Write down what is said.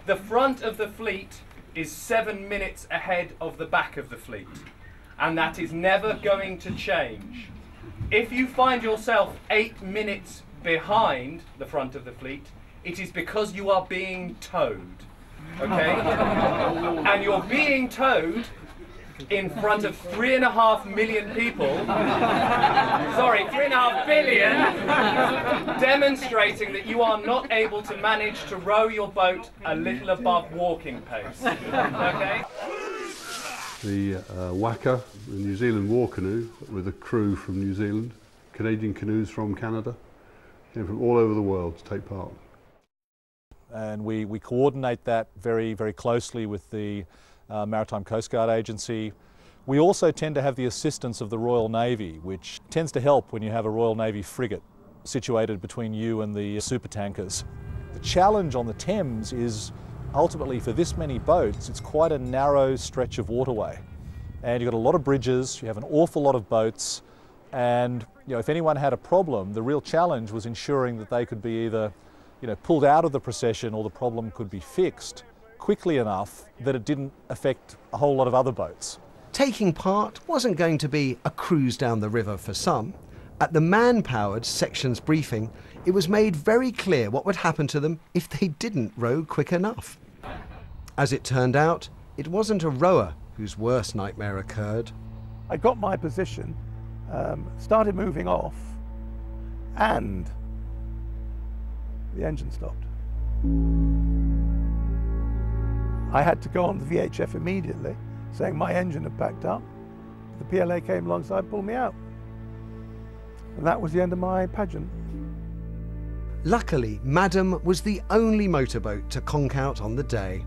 The front of the fleet is 7 minutes ahead of the back of the fleet, and that is never going to change. If you find yourself 8 minutes behind the front of the fleet, it is because you are being towed, okay? And you're being towed in front of 3.5 million people, sorry, 3.5 billion, demonstrating that you are not able to manage to row your boat a little above walking pace, okay? The Waka, the New Zealand war canoe with a crew from New Zealand, Canadian canoes from Canada, came from all over the world to take part. And we coordinate that very, very closely with the Maritime Coast Guard Agency. We also tend to have the assistance of the Royal Navy, which tends to help when you have a Royal Navy frigate situated between you and the supertankers. The challenge on the Thames is ultimately for this many boats, it's quite a narrow stretch of waterway. And you've got a lot of bridges, you have an awful lot of boats, and if anyone had a problem, the real challenge was ensuring that they could be either pulled out of the procession or the problem could be fixed quickly enough that it didn't affect a whole lot of other boats. Taking part wasn't going to be a cruise down the river for some. At the man-powered sections briefing, it was made very clear what would happen to them if they didn't row quick enough. As it turned out, it wasn't a rower whose worst nightmare occurred. I got my position, started moving off, and the engine stopped. I had to go on the VHF immediately, saying my engine had backed up. The PLA came alongside and pulled me out. And that was the end of my pageant. Luckily, Madam was the only motorboat to conk out on the day.